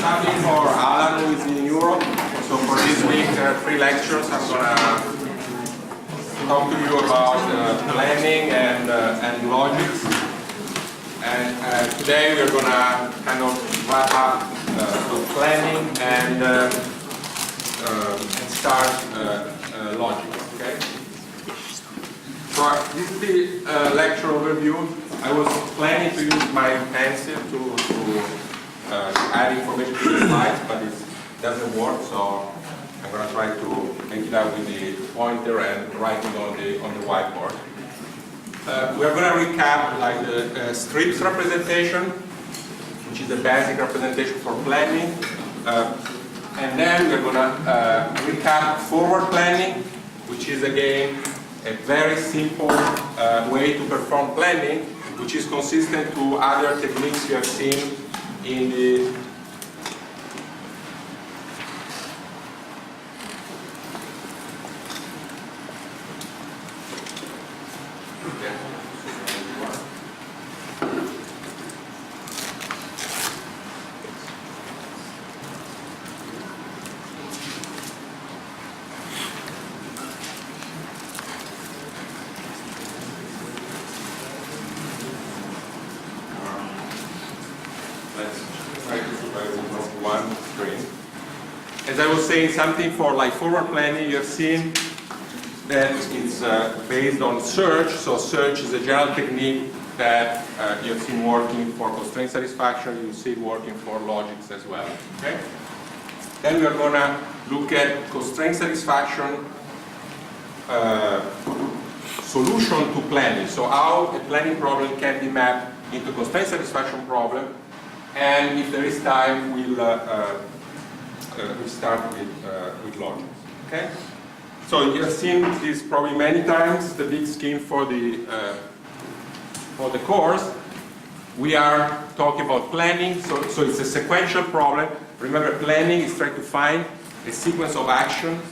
Something for Alan, who is in Europe. So for this week, there are 3 lectures. I'm going to talk to you about planning and logics. And today we're going to kind of wrap up the planning and start logic. Okay. So this is the lecture overview. I was planning to use my pencil to add information to the slides, but it doesn't work. So I'm going to try to make it up with the pointer and write it on the whiteboard. We're going to recap like the strips representation, which is the basic representation for planning, and then we're going to recap forward planning, which is again a very simple way to perform planning, which is consistent to other techniques you have seen in the As I was saying, something for like forward planning, you have seen that it's based on search. So search is a general technique that you have seen working for constraint satisfaction. You see it working for logics as well. Okay. Then we are going to look at constraint satisfaction solution to planning. So how a planning problem can be mapped into constraint satisfaction problem. And if there is time, we'll start with logic. Okay? So you have seen this probably many times, the big scheme for the course. We are talking about planning, so it's a sequential problem. Remember, planning is trying to find a sequence of actions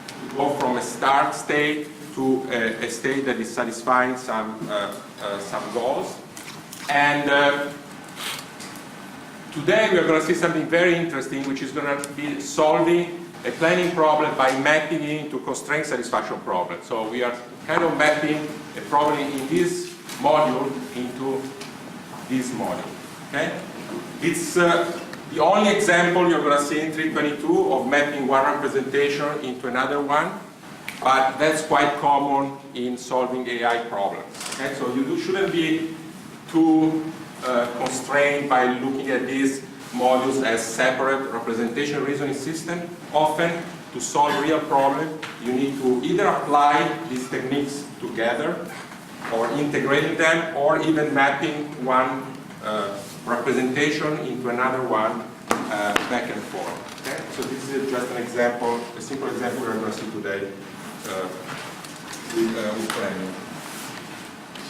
to go from a start state to a state that is satisfying some goals. And today we are going to see something very interesting, which is going to be solving a planning problem by mapping it into constraint satisfaction problem. So we are kind of mapping a problem in this module into this module. Okay? It's the only example you're going to see in 322 of mapping one representation into another one, but that's quite common in solving AI problems. Okay? So you shouldn't be too constrained by looking at these modules as separate representation reasoning system. Often, to solve real problems, you need to either apply these techniques together, or integrating them, or even mapping one representation into another one back and forth. Okay? So this is just an example, a simple example we're going to see today with planning.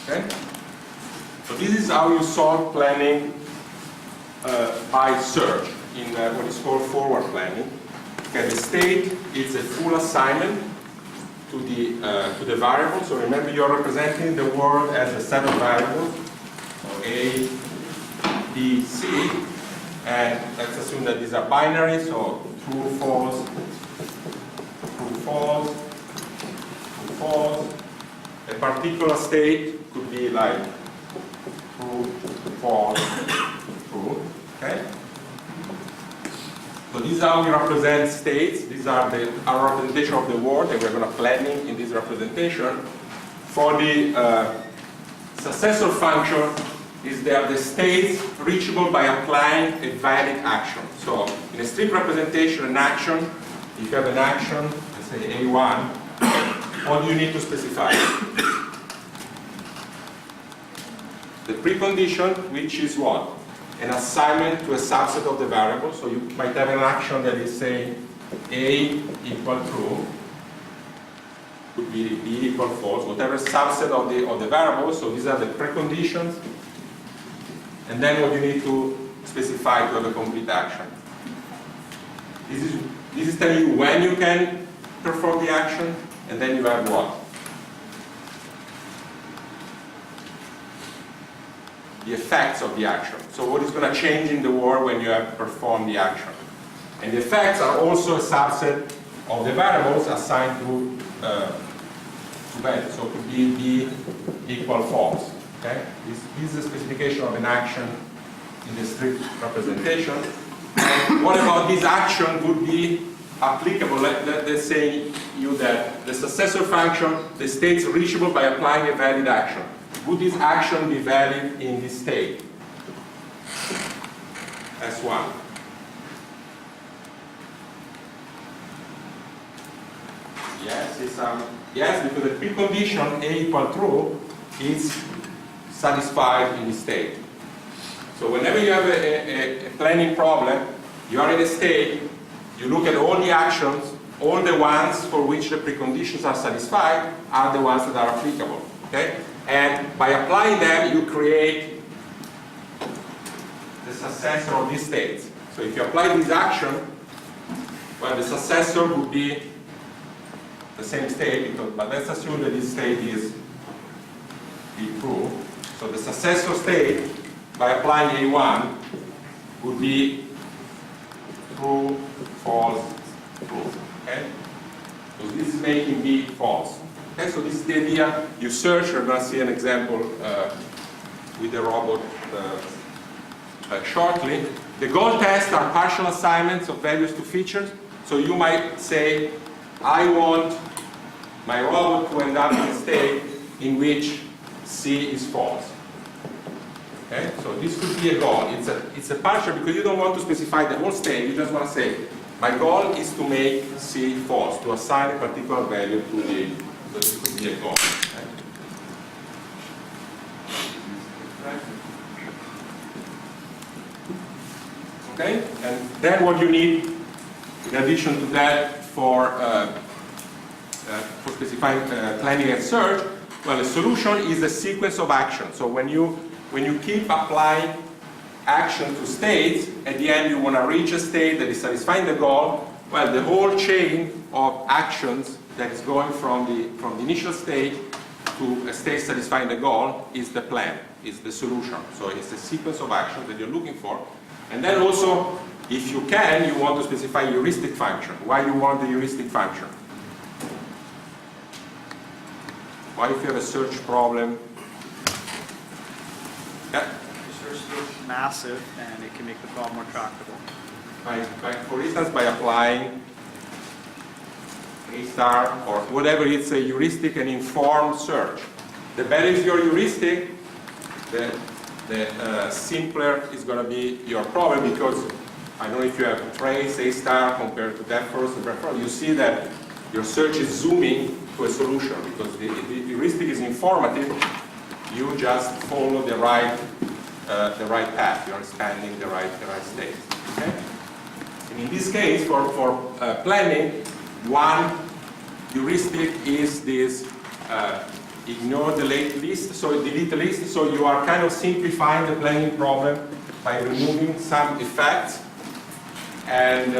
Okay? So this is how you solve planning by search in what is called forward planning. Okay, the state is a full assignment to the variable. So remember, you're representing the world as a set of variables, so A, B, C, and let's assume that these are binary. So true, false, true, false, true, false. A particular state could be like true, false, true. Okay? So this is how we represent states. These are our representation of the world, and we're going to planning in this representation. For the successor function, is they are the states reachable by applying a valid action. So in a strict representation, an action, if you have an action, let's say A1, what do you need to specify? The precondition, which is what? An assignment to a subset of the variable. So you might have an action that is saying A equal true, could be B equal false, whatever subset of the variable. So these are the preconditions. And then what you need to specify to have a complete action. This is telling you when you can perform the action, and then you have what? the effects of the action. So what is going to change in the world when you have performed the action. And the effects are also a subset of the variables assigned to values. So it could be B equal false. Okay? This is a specification of an action in the strict representation. And what about this action would be applicable? Let's say you that the successor function, the state is reachable by applying a valid action. Would this action be valid in this state? S1. Yes, yes, because the precondition A equal true is satisfied in this state. So whenever you have a planning problem, you are in a state, you look at all the actions, all the ones for which the preconditions are satisfied are the ones that are applicable. Okay? And by applying them, you create the successor of these states. So if you apply this action, well, the successor would be the same state, but let's assume that this state is true. So the successor state, by applying A1, would be true, false, true. Okay? So this is making B false. Okay, so this is the idea. You search, you're going to see an example with the robot shortly. The goal tests are partial assignments of values to features. So you might say, I want my robot to end up in a state in which C is false. Okay? So this could be a goal. It's a partial because you don't want to specify the whole state. You just want to say, my goal is to make C false, to assign a particular value to the. So this could be a goal. Okay? And then what you need, in addition to that, for specifying planning and search, well, a solution is a sequence of actions. So when you keep applying action to states, at the end you want to reach a state that is satisfying the goal, well, the whole chain of actions that is going from the initial state to a state satisfying the goal is the plan, is the solution. So it's a sequence of actions that you're looking for. And then also, if you can, you want to specify a heuristic function. Why do you want the heuristic function? Why if you have a search problem? Yeah? The search is massive and it can make the problem more tractable. For instance, by applying A star or whatever, it's a heuristic and informed search. The better is your heuristic, the simpler is going to be your problem, because I don't know if you have trace A star compared to that first, you see that your search is zooming to a solution because the heuristic is informative. You just follow the right path. You're expanding the right state. Okay? And in this case, for planning, one heuristic is this ignore the list, so delete the list. So you are kind of simplifying the planning problem by removing some effects. And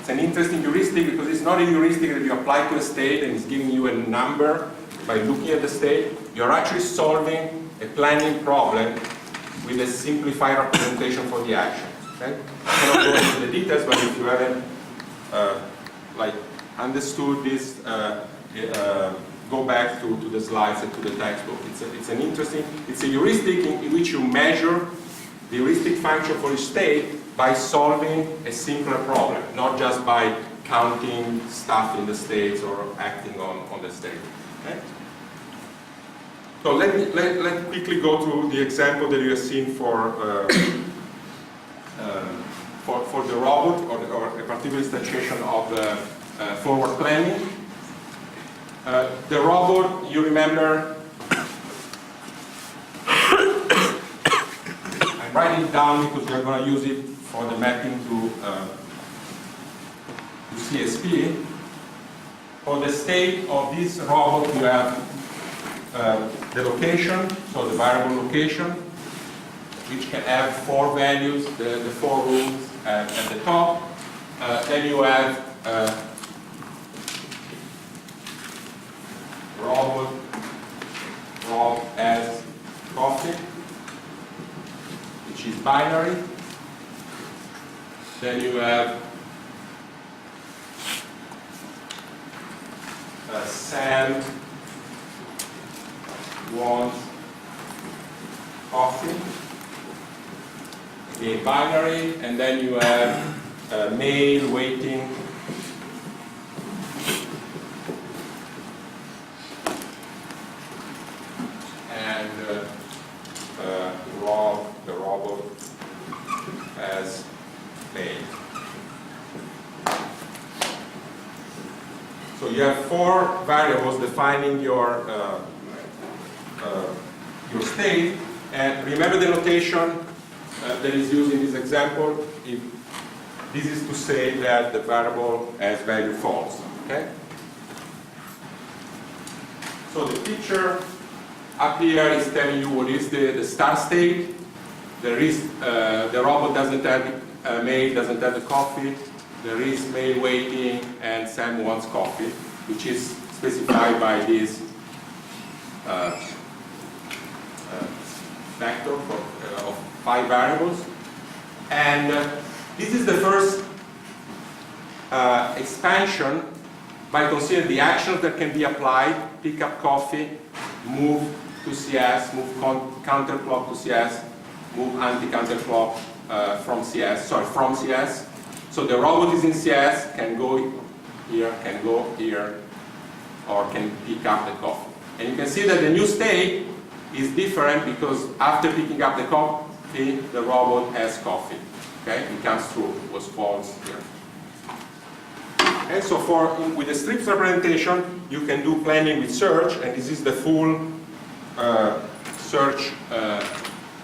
it's an interesting heuristic because it's not a heuristic that you apply to a state and it's giving you a number by looking at the state. You're actually solving a planning problem with a simplified representation for the actions. Okay? I cannot go into the details, but if you haven't understood this, go back to the slides and to the textbook. It's an interesting, it's a heuristic in which you measure the heuristic function for each state by solving a simpler problem, not just by counting stuff in the states or acting on the state. Okay? So let's quickly go through the example that you have seen for the robot or a particular instantiation of forward planning. The robot, you remember, I'm writing it down because we're going to use it for the mapping to CSP. For the state of this robot, you have the location, so the variable location, which can have 4 values, the 4 rooms at the top. Then you have robot as coffee. binary. Then you have Sam wants coffee, a binary, and then you have male waiting and Rob, the robot, as male. So you have 4 variables defining your state, and remember the notation that is used in this example. If this is to say that the variable has value false. Okay. So the picture up here is telling you what is the start state. There is the robot doesn't have male, doesn't have the coffee. There is male waiting and Sam wants coffee, which is specified by this vector of 5 variables. And this is the first expansion by considering the actions that can be applied: pick up coffee, move to CS, move counterclock to CS, move anti-counterclock from CS. So the robot is in CS, can go here, or can pick up the coffee. And you can see that the new state is different because after picking up the coffee, the robot has coffee. Okay, it comes through, it was false here. And so with the strips representation, you can do planning with search, and this is the full search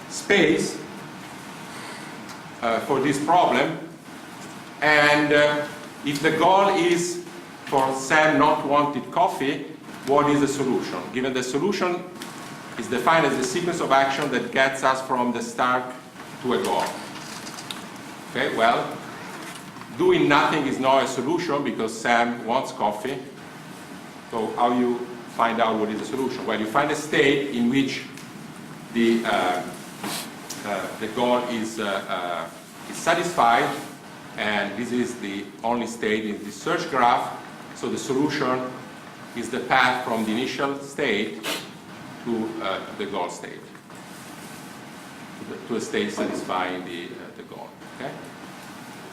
space for this problem. And if the goal is for Sam not wanted coffee, what is the solution? Given the solution is defined as the sequence of action that gets us from the start to a goal. Okay, well, doing nothing is not a solution because Sam wants coffee. So how you find out what is the solution? Well, you find a state in which the goal is satisfied, and this is the only state in the search graph. So the solution is the path from the initial state to the goal state, to a state satisfying the goal. Okay?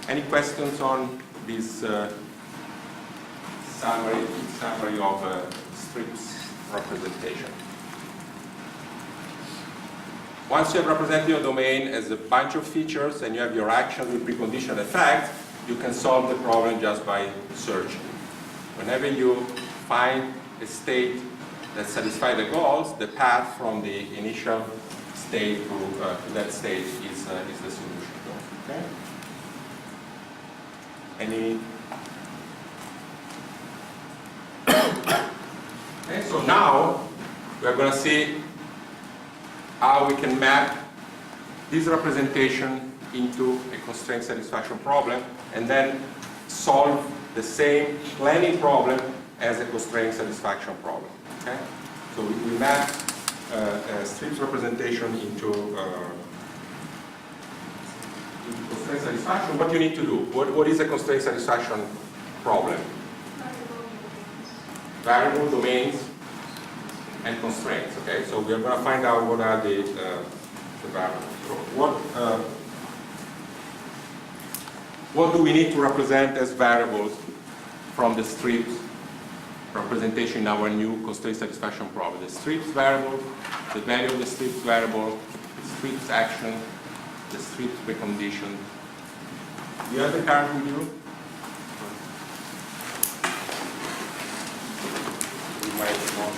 Any questions on this summary of strips representation? Once you have represented your domain as a bunch of features and you have your actions with precondition effects, you can solve the problem just by searching. Whenever you find a state that satisfies the goals, the path from the initial state to that state is the solution. Okay? Any? Okay, so now we're going to see how we can map this representation into a constraint satisfaction problem and then solve the same planning problem as a constraint satisfaction problem. Okay? So we map strips representation into constraint satisfaction. What do you need to do? What is a constraint satisfaction problem? Variable domains and constraints. Okay, so we are going to find out what are the variables. What do we need to represent as variables from the strips representation in our new constraint satisfaction problem? The strips variable, the value of the strips variable, the strips action, the strips precondition. Do you have the card with you? You might want.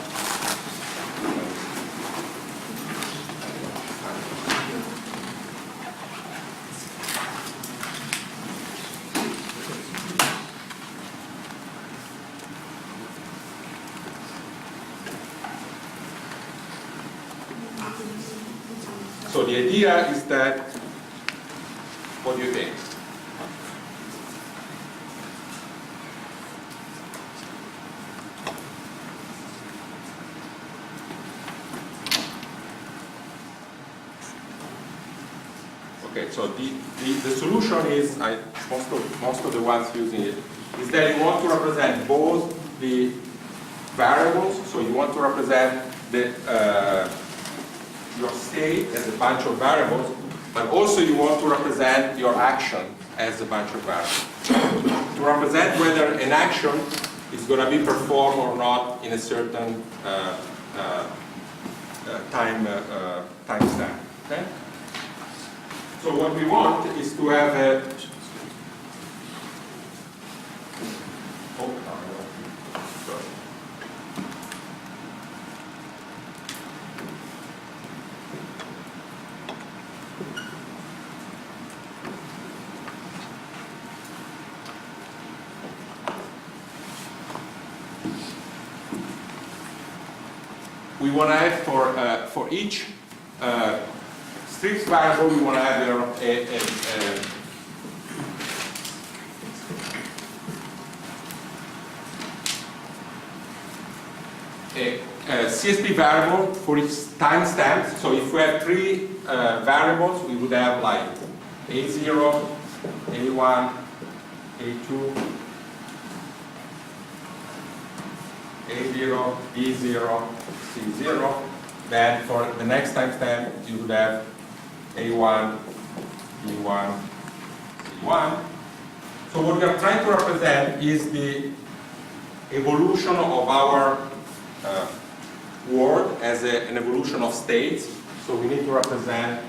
So the idea is that, what do you think? so the solution is, most of the ones using it, is that you want to represent both the variables, so you want to represent your state as a bunch of variables, but also you want to represent your action as a bunch of variables. To represent whether an action is going to be performed or not in a certain time stamp. Okay? So what we want is to have a we want to have for each strips variable, we want to have a CSP variable for each timestamp. So if we have 3 variables, we would have like A0, A1, A2, A0, B0, C0. Then for the next timestamp, you would have A1, B1, C1. So what we are trying to represent is the evolution of our world as an evolution of states. So we need to represent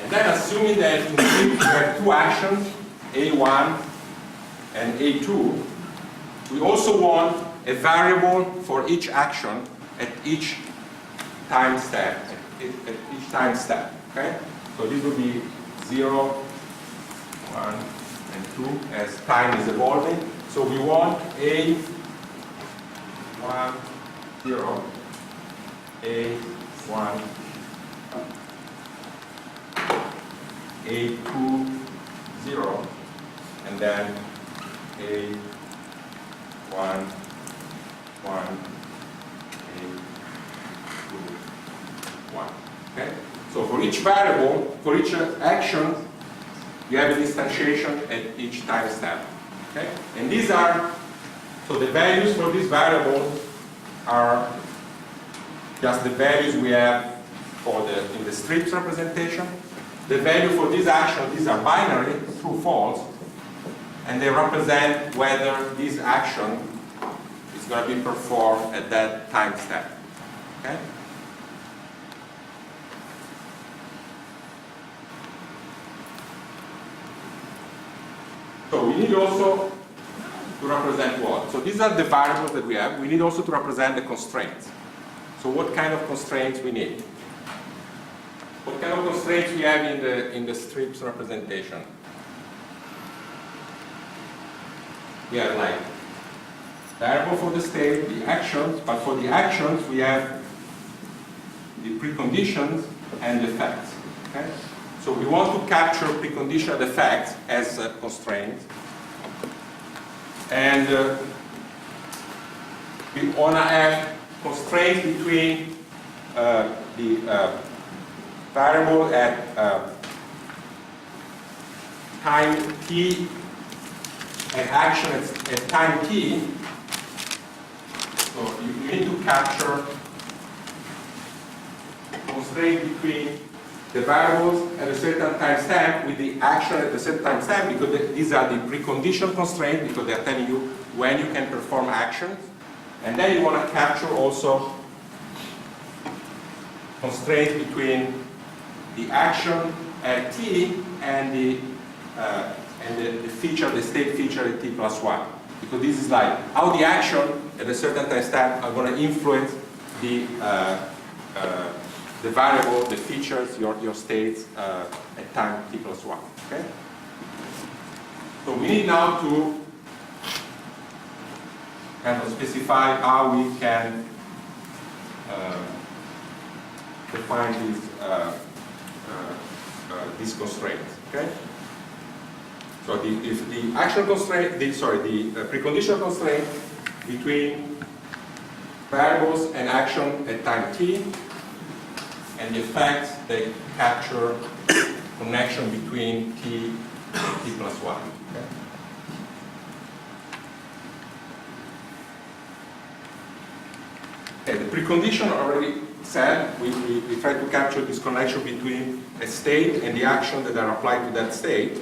and then assuming that in we have 2 actions, A1 and A2, we also want a variable for each action at each time step. Okay? So this will be 0, 1, and 2 as time is evolving. So we want A1, 0, A1, A2, 0, and then A1, 1, A2, 1. Okay? So for each variable, for each action, you have a instantiation at each time step. Okay? And these are, so the values for this variable are just the values we have for in the strips representation. The value for this action, these are binary, true, false, and they represent whether this action is going to be performed at that time step. Okay? So we need also to represent what? So these are the variables that we have. We need also to represent the constraints. So what kind of constraints we need? What kind of constraints we have in the strips representation? We have like variable for the state, the actions, but for the actions we have the preconditions and the effects. Okay? So we want to capture precondition and effects as constraints. And we want to have constraints between the variable at time t and action at time t. So you need to capture constraint between the variables at a certain time stamp with the action at a certain time stamp, because these are the precondition constraints, because they're telling you when you can perform actions. And then you want to capture also constraints between the action at t and the feature, the state feature at t plus 1. Because this is like how the action at a certain time stamp are going to influence the variable, the features, your states at time t plus 1. Okay? So we need now to kind of specify how we can define these constraints. Okay? So if the action constraint, the precondition constraint between variables and action at time t, and the effects they capture connection between t and t plus 1. Okay? Okay, the precondition already said, we try to capture this connection between a state and the action that are applied to that state.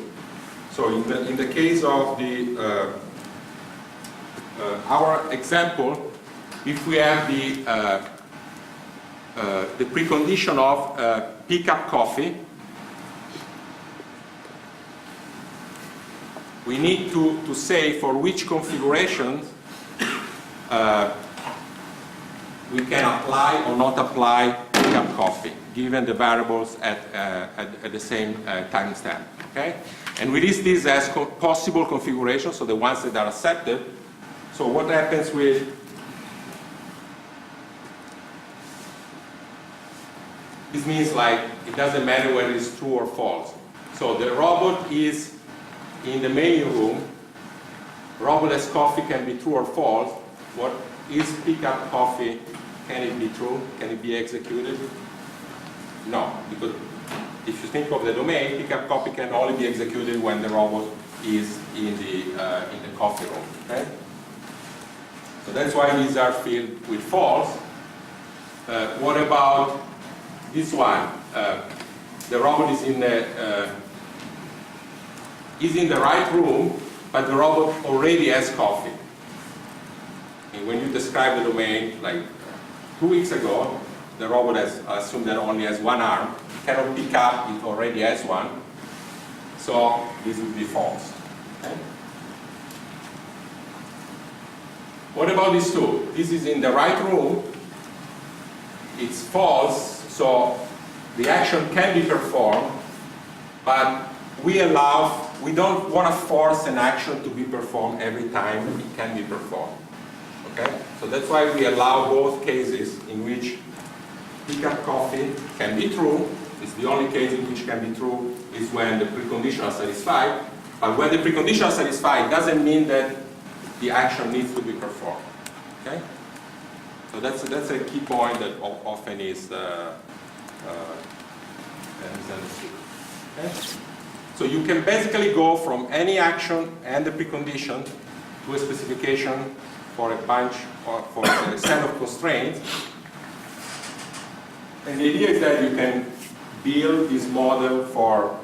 So in the case of the our example, if we have the precondition of pick up coffee, we need to say for which configurations we can apply or not apply pick up coffee, given the variables at the same timestamp. Okay? And we list these as possible configurations, so the ones that are accepted. So what happens with this means like it doesn't matter whether it's true or false. So the robot is in the menu room. Robot as coffee can be true or false. What is pick up coffee? Can it be true? Can it be executed? No, because if you think of the domain, pick up coffee can only be executed when the robot is in the coffee room. Okay? So that's why these are filled with false. What about this one? The robot is in the right room, but the robot already has coffee. And when you describe the domain, like 2 weeks ago, the robot has assumed that only has one arm, cannot pick up, it already has one. So this would be false. Okay? What about these two? This is in the right room, it's false, so the action can be performed, but we don't want to force an action to be performed every time it can be performed. Okay? So that's why we allow both cases in which pick up coffee can be true. It's the only case in which can be true is when the preconditions are satisfied. But when the preconditions are satisfied, it doesn't mean that the action needs to be performed. Okay? So that's a key point that often is misunderstood. Okay? So you can basically go from any action and the precondition to a specification for a bunch or for a set of constraints. And the idea is that you can build this model for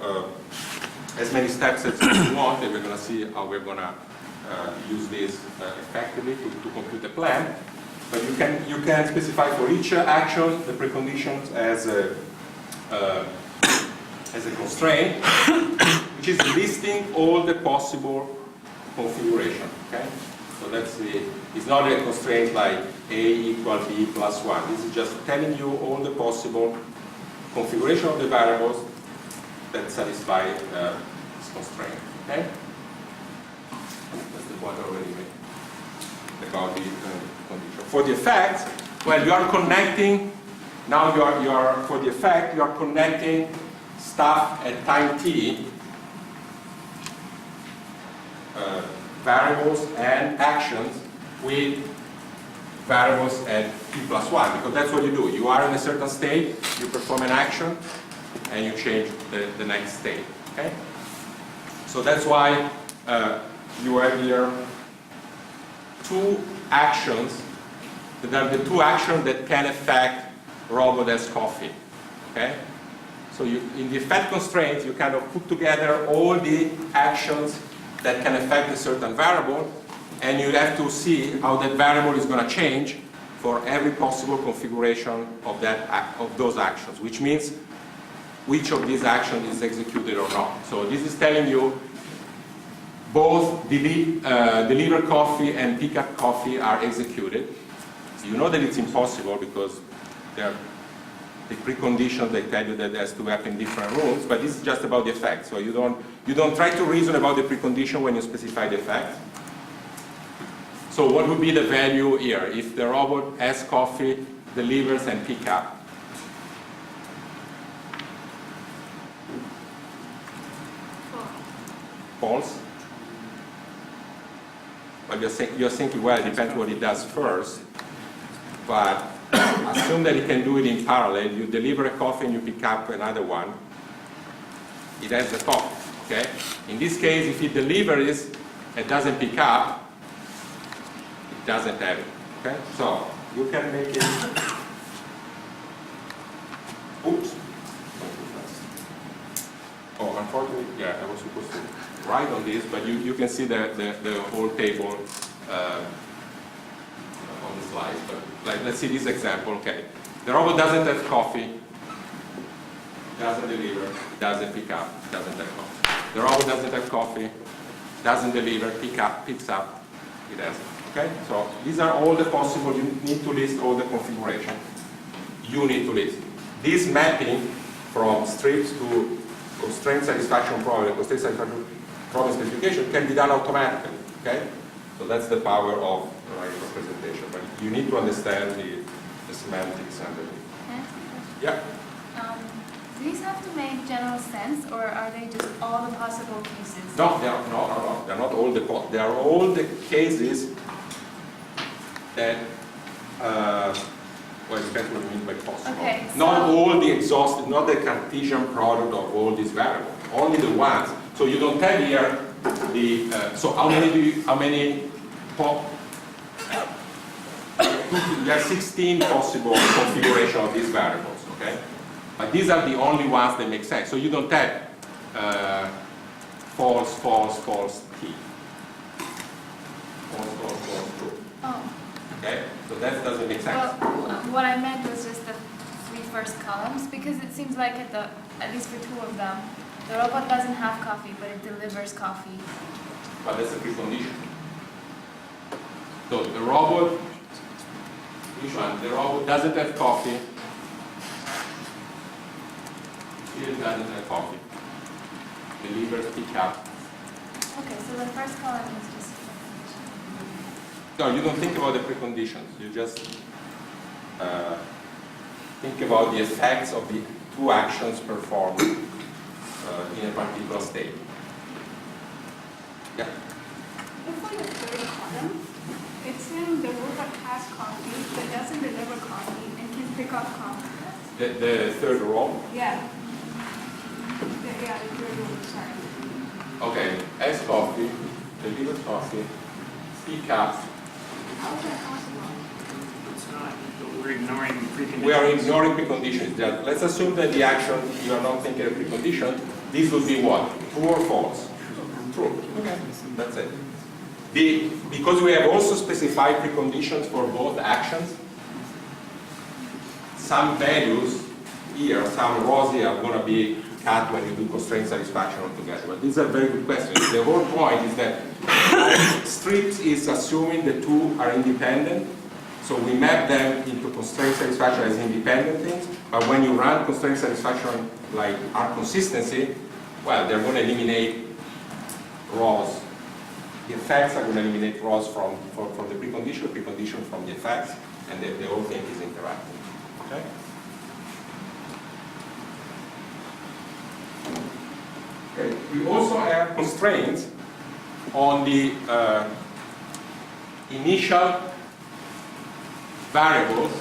as many steps as you want, and we're going to see how we're going to use this effectively to compute a plan. But you can specify for each action the preconditions as a constraint, which is listing all the possible configuration. Okay, so it's not a constraint like A equal B plus 1. This is just telling you all the possible configuration of the variables that satisfy this constraint. Okay, that's the point I already made about the condition. For the effect, well, you are connecting. Now you are for the effect, you are connecting stuff at time t, variables and actions with variables at t plus 1, because that's what you do. You are in a certain state, you perform an action, and you change the next state. Okay? So that's why you have here two actions that are the two actions that can affect robot as coffee. Okay? So in the effect constraints, you kind of put together all the actions that can affect a certain variable, and you have to see how that variable is going to change for every possible configuration of those actions, which means which of these actions is executed or not. So this is telling you both deliver coffee and pick up coffee are executed. So you know that it's impossible because they're the preconditions, they tell you that it has to happen in different rooms, but this is just about the effect. So you don't try to reason about the precondition when you specify the effect. So what would be the value here if the robot has coffee, delivers, and pick up? False. But you're thinking, well, it depends what it does first. but assume that it can do it in parallel. You deliver a coffee and you pick up another one. It has the coffee, okay? In this case, if it delivers and doesn't pick up, it doesn't have it, okay? So you can make it, oops. Oh, unfortunately, yeah, I was supposed to write on this, but you can see the whole table on the slide. But let's see this example, okay? The robot doesn't have coffee, doesn't deliver, doesn't pick up, doesn't have coffee. The robot doesn't have coffee, doesn't deliver, picks up, it has. Okay? So these are all the possible, you need to list all the configuration. You need to list. This mapping from strips to constraint satisfaction problem, constraint satisfaction problem specification can be done automatically. Okay? So that's the power of the right representation. But you need to understand the semantics underneath. Yeah. Do these have to make general sense, or are they just all the possible cases? No, they are no. They're not all the. They are all the cases that. Well, it depends what you mean by possible. Okay, not all the exhaustive, not the Cartesian product of all these variables. Only the ones. So you don't have here the. So how many do you? How many? There are 16 possible configurations of these variables. Okay. But these are the only ones that make sense. So you don't have false, false, false, t. False, false, false, true. Oh. Okay? So that doesn't make sense. Well, what I meant was just the three first columns, because it seems like at least for two of them, the robot doesn't have coffee, but it delivers coffee. But that's a precondition. So the robot, which one? The robot doesn't have coffee. Still doesn't have coffee. Delivers, pick up. Okay, so the first column is just. No, you don't think about the preconditions. You just think about the effects of the two actions performed in a particular state. Yeah. For the third column, it's saying the robot has coffee but doesn't deliver coffee and can pick up coffee. The third row. Yeah. Yeah, the third row, sorry. Okay. Has coffee, delivers coffee, pick up. How is that possible? It's not. We're ignoring preconditions. We are ignoring preconditions. Let's assume that the action, you are not thinking of precondition. This would be what? True or false? True. Okay. That's it. Because we have also specified preconditions for both actions, some values here, some rows here are going to be cut when you do constraint satisfaction altogether. But these are very good questions. The whole point is that strips is assuming the two are independent. So we map them into constraint satisfaction as independent things. But when you run constraint satisfaction like R consistency, well, they're going to eliminate rows. The effects are going to eliminate rows from the precondition from the effects, and the whole thing is interacting. Okay? Okay. We also have constraints on the initial variables,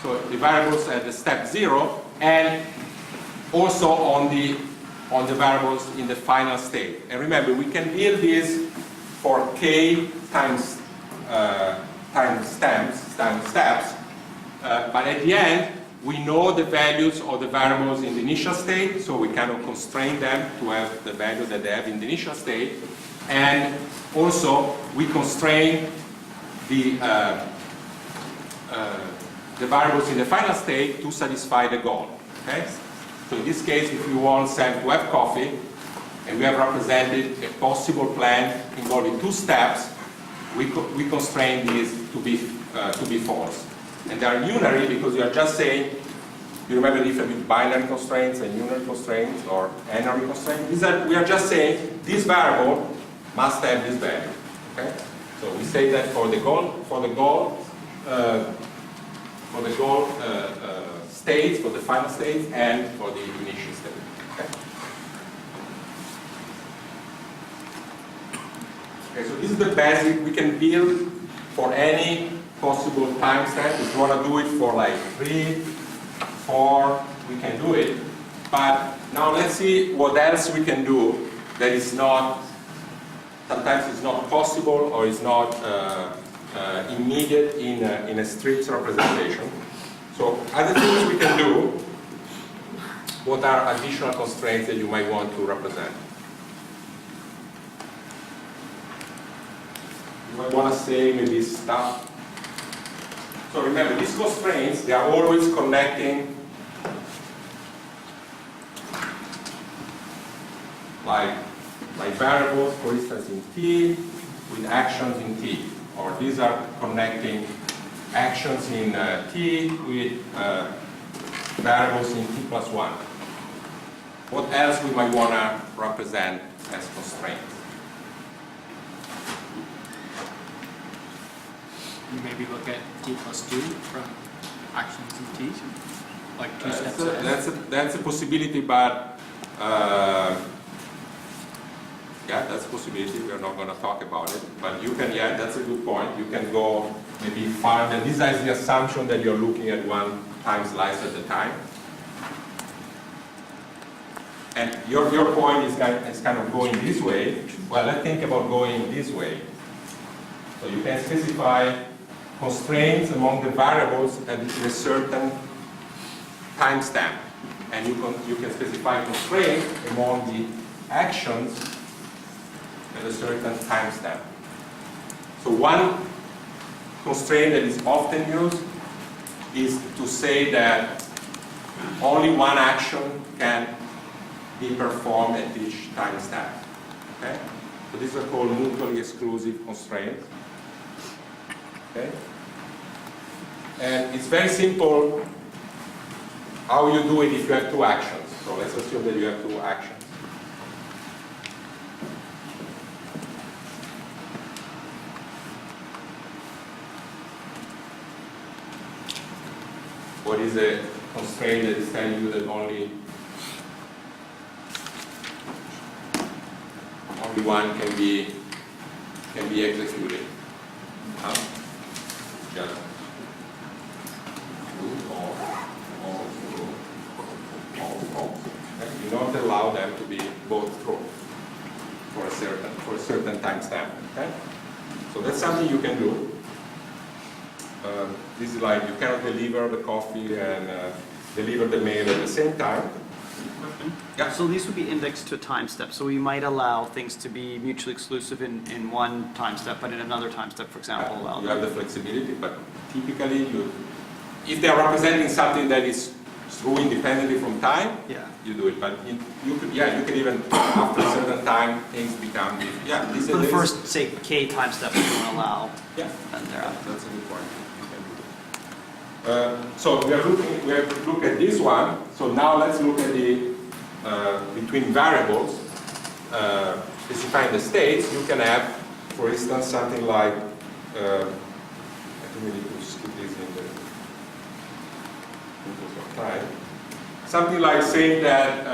so the variables at the step 0, and also on the variables in the final state. And remember, we can build this for k times steps, but at the end, we know the values of the variables in the initial state, so we kind of constrain them to have the value that they have in the initial state, and also we constrain the variables in the final state to satisfy the goal. Okay? So in this case, if we want Sam to have coffee, and we have represented a possible plan involving two steps, we constrain these to be false. And they are unary because we are just saying, you remember the difference between binary constraints and unary constraints or n-ary constraints? We are just saying this variable must have this value. Okay? So we say that for the goal states, for the final states, and for the initial state. Okay? Okay, so this is the basic we can build for any possible timestamp. If you want to do it for like 3, 4, we can do it. But now let's see what else we can do that is not, sometimes it's not possible or is not immediate in a strict representation. So other things we can do, what are additional constraints that you might want to represent? You might want to say maybe stuff. So remember, these constraints, they are always connecting like variables, for instance, in T with actions in T. Or these are connecting actions in T with variables in T plus 1. What else we might want to represent as constraints? You maybe look at T plus 2 from actions in T, like 2 steps ahead. That's a possibility, but yeah, that's a possibility. We're not going to talk about it, but you can. Yeah, that's a good point. You can go maybe find. And this is the assumption that you're looking at one time slice at a time. And your point is kind of going this way. Well, let's think about going this way. So you can specify constraints among the variables at a certain timestamp, and you can specify constraints among the actions at a certain timestamp. So one constraint that is often used is to say that only one action can be performed at each timestamp. Okay? So these are called mutually exclusive constraints. Okay? And it's very simple how you do it if you have 2 actions. So let's assume that you have 2 actions. What is a constraint that is telling you that only one can be executed? Just true or false. You don't allow them to be both true for a certain timestamp. Okay? So that's something you can do. This is like you cannot deliver the coffee and deliver the mail at the same time. Yeah. So these would be indexed to a time step. So we might allow things to be mutually exclusive in one time step, but in another time step, for example, allow you have the flexibility, but typically if they are representing something that is true independently from time, yeah. you do it. But you could even after a certain time things become this For the first, say, K time step, we don't allow. Yeah. And thereafter. That's a good point. So we have to look at this one. So now let's look at the between variables specifying the states. You can have, for instance, something like I think we need to skip this in the interest of time. Something like saying that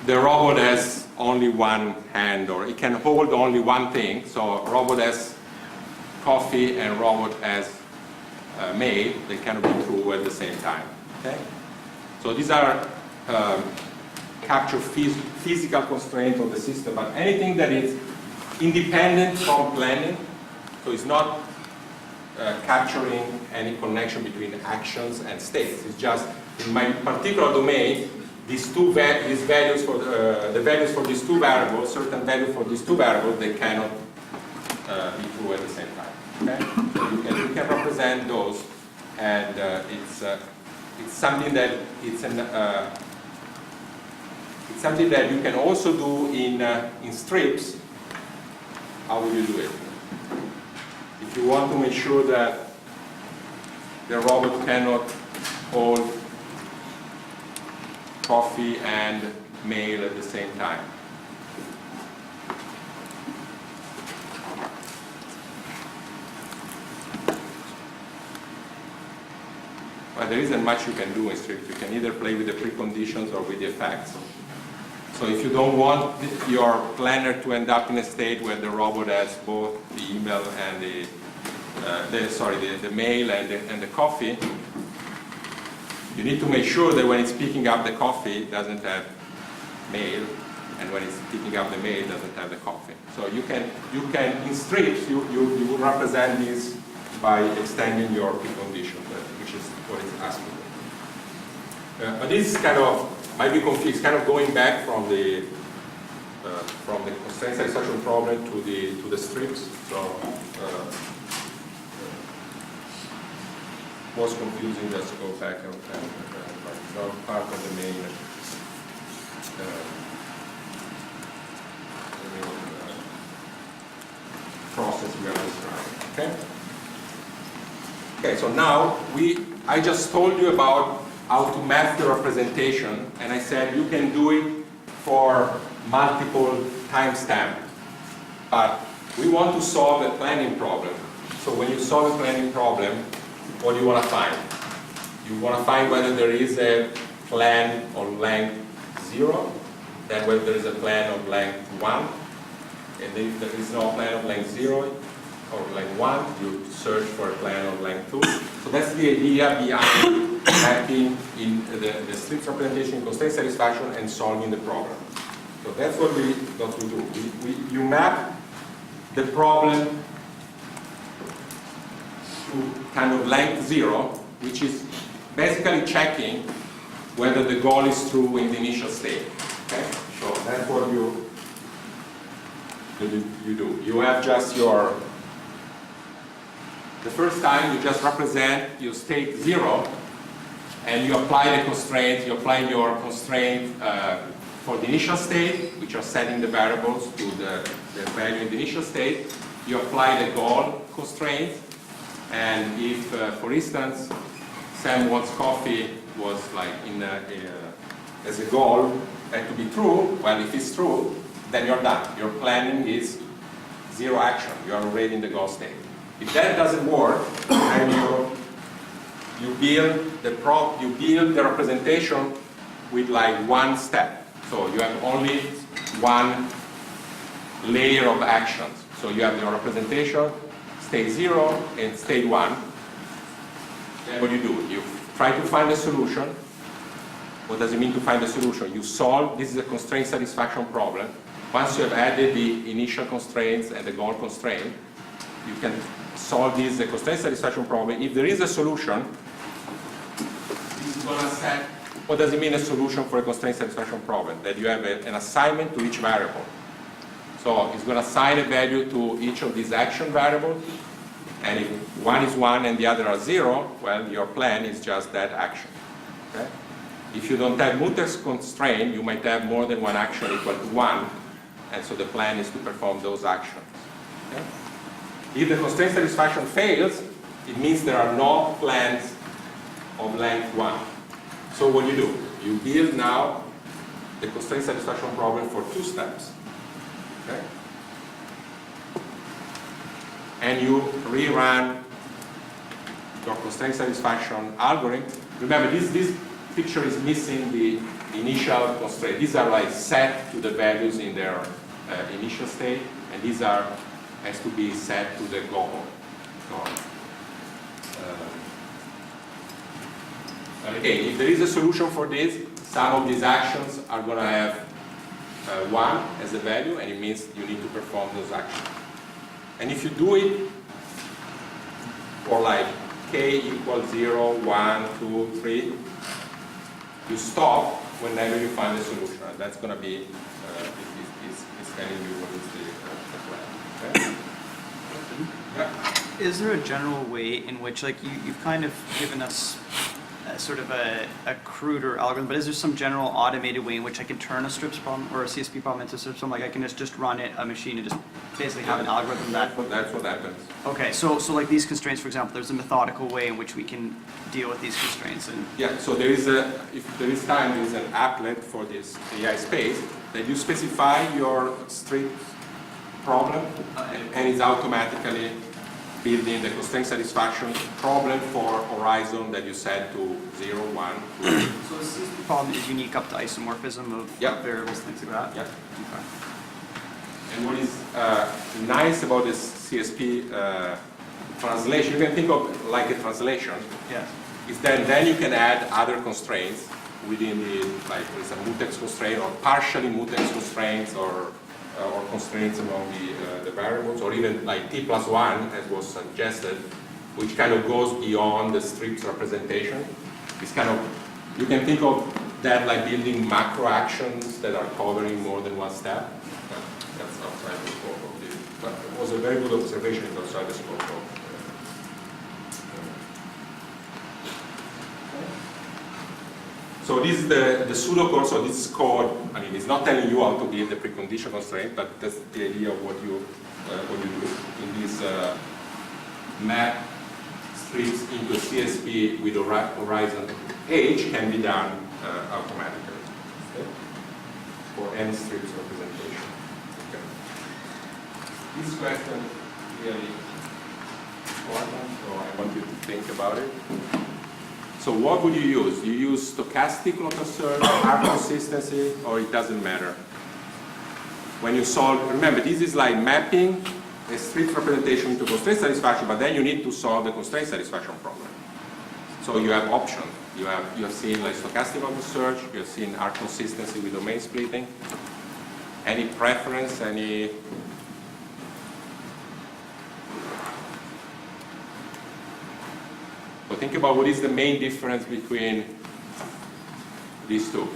the robot has only one hand, or it can hold only one thing. So a robot has coffee and robot has mail. They cannot be true at the same time. Okay? So these are capture physical constraints of the system, but anything that is independent from planning, so it's not capturing any connection between actions and states. It's just in my particular domain. These values for the values for these 2 variables, certain value for these 2 variables, they cannot be true at the same time. Okay, so you can represent those, and it's something that it's something that you can also do in strips. How will you do it? If you want to make sure that the robot cannot hold coffee and mail at the same time. Well, there isn't much you can do in strips. You can either play with the preconditions or with the effects. So if you don't want your planner to end up in a state where the robot has both the email and the mail and the coffee, you need to make sure that when it's picking up the coffee, it doesn't have mail, and when it's picking up the mail, it doesn't have the coffee. So you can in strips, you will represent this by extending your precondition, which is what it's asking. But this kind of might be confused, kind of going back from the constraint satisfaction problem to the strips. So was confusing. Just go back and not part of the main. Process we are describing. Okay. Okay. So now I just told you about how to map the representation, and I said you can do it for multiple timestamps. But we want to solve a planning problem. So when you solve a planning problem, what do you want to find? You want to find whether there is a plan on length 0, then whether there is a plan of length 1, and if there is no plan of length 0 or length 1, you search for a plan of length 2. So that's the idea behind mapping in the strips representation, constraint satisfaction, and solving the problem. So that's what we do. You map the problem to kind of length 0, which is basically checking whether the goal is true in the initial state. Okay? So that's what you do. You have just the first time you just represent your state 0, and you apply the constraint, you apply your constraint for the initial state, which are setting the variables to the value in the initial state. You apply the goal constraint, and if, for instance, Sam wants coffee was like as a goal and to be true, well, if it's true, then you're done. Your planning is 0 action. You are already in the goal state. If that doesn't work, then you build the representation with like one step. So you have only one layer of actions. So you have your representation, state 0 and state 1. Then what do? You try to find a solution. What does it mean to find a solution? You solve, this is a constraint satisfaction problem. Once you have added the initial constraints and the goal constraint, you can solve this the constraint satisfaction problem. If there is a solution, this is going to set, what does it mean a solution for a constraint satisfaction problem? That you have an assignment to each variable. So it's going to assign a value to each of these action variables, and if one is 1 and the other are 0, well, your plan is just that action. Okay? If you don't have mutex constraint, you might have more than one action equal to 1, and so the plan is to perform those actions. Okay? If the constraint satisfaction fails, it means there are no plans of length 1. So what do? You build now the constraint satisfaction problem for 2 steps. Okay? And you rerun your constraint satisfaction algorithm. Remember, this picture is missing the initial constraint. These are like set to the values in their initial state, and these has to be set to the goal. So, again, if there is a solution for this, some of these actions are going to have 1 as a value, and it means you need to perform those actions. And if you do it for like k equals 0, 1, 2, 3, you stop whenever you find a solution. And that's going to be, it's telling you what is the plan. Okay? Yeah. Is there a general way in which, like, you've kind of given us sort of a cruder algorithm, but is there some general automated way in which I can turn a strips problem or a CSP problem into strips problem? Like I can just run it, a machine, and just basically have an algorithm that... That's what happens. Okay, so like these constraints, for example, there's a methodical way in which we can deal with these constraints. And yeah, so there is if there is time, there is an applet for this AI space that you specify your strip problem, and it's automatically building the constraint satisfaction problem for horizon that you set to 0, 1, 2. So the CSP problem is unique up to isomorphism of Yep. variables, things like that? Yeah. Okay. And what is nice about this CSP translation, you can think of like a translation, Yes. is that then you can add other constraints within the, like there's a mutex constraint or partially mutex constraints or constraints among the variables, or even like t plus 1 as was suggested, which kind of goes beyond the strips representation. It's kind of, you can think of that like building macro actions that are covering more than one step. That's outside the scope of this. But it was a very good observation, it's outside the scope of. So this is the pseudocode, so this is code, I mean, it's not telling you how to build the precondition constraint, but that's the idea of what you do in this map strips into CSP with horizon H can be done automatically, okay? For n strips representation. Okay. This question is really important, so I want you to think about it. So what would you use? You use stochastic local search, R consistency, or it doesn't matter? When you solve, remember, this is like mapping a strict representation into constraint satisfaction, but then you need to solve the constraint satisfaction problem. So you have options. You have seen like stochastic local search, you have seen R consistency with domain splitting. Any preference, any? So think about what is the main difference between these two.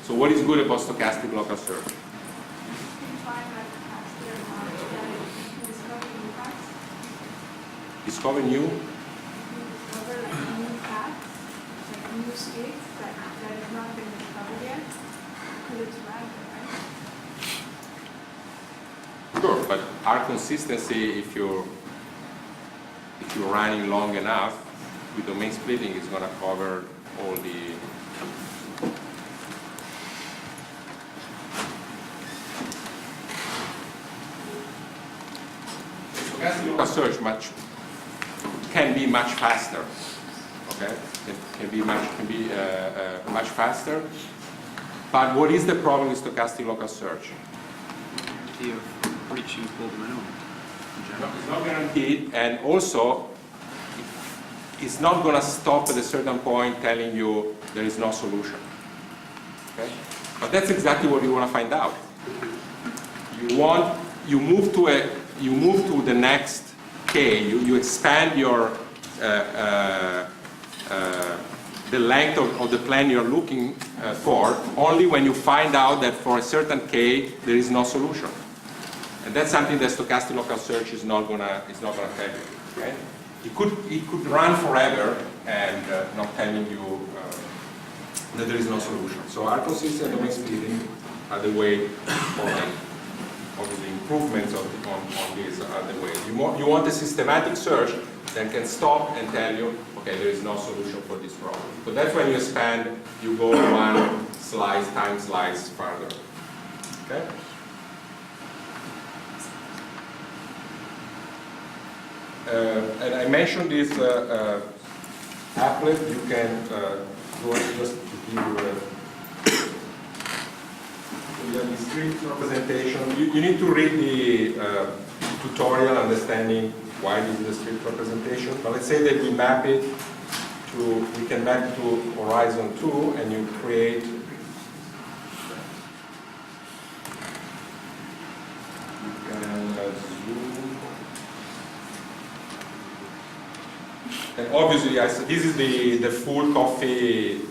So what is good about stochastic local search? You can find like faster amount that discover new facts. Discover new? You discover like new facts, like new states that have not been discovered yet. Because it's random, right? Sure, but R consistency, if you're running long enough, with domain splitting is going to cover all the. Stochastic local search can be much faster. Okay, it can be much faster. But what is the problem with stochastic local search? Guarantee of reaching global minimum in general. It's not guaranteed, and also it's not going to stop at a certain point telling you there is no solution. Okay? But that's exactly what you want to find out. You move to the next K. You expand your the length of the plan you're looking for only when you find out that for a certain K there is no solution. And that's something that stochastic local search is not gonna tell you. Okay? It could run forever and not telling you that there is no solution. So R consistent domain splitting are the way forward. Obviously, improvements on this are the way. You want a systematic search that can stop and tell you, okay, there is no solution for this problem. So that's when you expand, you go one slice, time slice further. Okay? And I mentioned this applet. You can go just to give you a discrete representation. You need to read the tutorial understanding why this is a strict representation. But let's say that we map it to, we can map it to horizon 2, and you create and obviously, this is the full coffee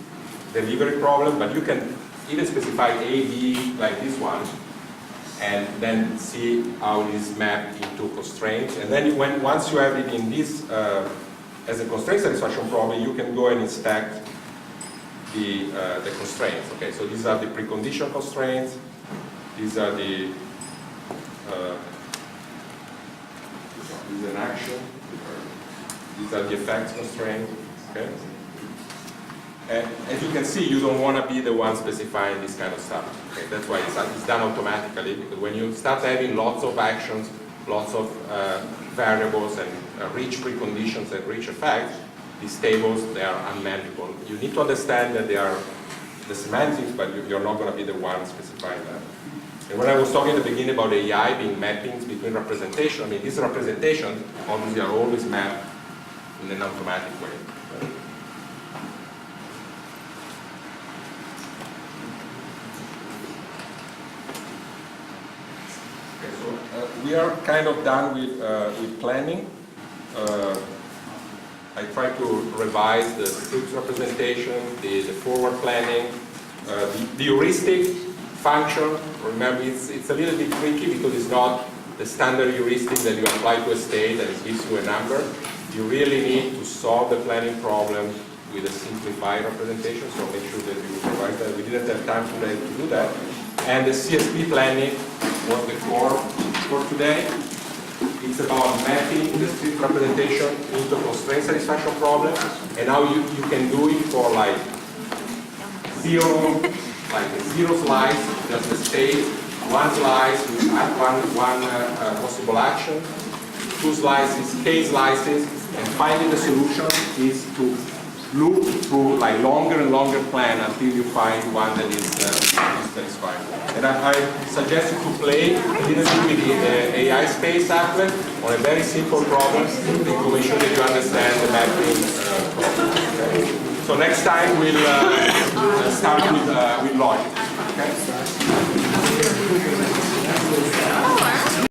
delivery problem, but you can even specify A, B, like this one, and then see how it is mapped into constraints. And then once you have it in this as a constraint satisfaction problem, you can go and inspect the constraints. Okay, so these are the precondition constraints. These are the this is an action. These are the effects constraints. Okay. And as you can see, you don't want to be the one specifying this kind of stuff. Okay? That's why it's done automatically, because when you start having lots of actions lots of variables and rich preconditions and rich effects, these tables, they are unmanageable. You need to understand that they are the semantics, but you're not going to be the one specifying that. And when I was talking at the beginning about AI being mappings between representation, I mean, these representations obviously are always mapped in an automatic way. Okay, so we are kind of done with planning. I try to revise the strict representation, the forward planning, the heuristic function. Remember, it's a little bit tricky because it's not the standard heuristic that you apply to a state and it gives you a number. You really need to solve the planning problem with a simplified representation, so make sure that you provide that. We didn't have time today to do that. And the CSP planning was the core for today. It's about mapping the strict representation into constraint satisfaction problem, and how you can do it for like a zero slice, just a state, one slice with one possible action, two slices, k slices, and finding the solution is to loop through like longer and longer plan until you find one that is satisfying. And I suggest you to play a little bit with the AI space applet on a very simple problem to make sure that you understand the mapping problem. Okay? So next time we'll start with logic. Okay?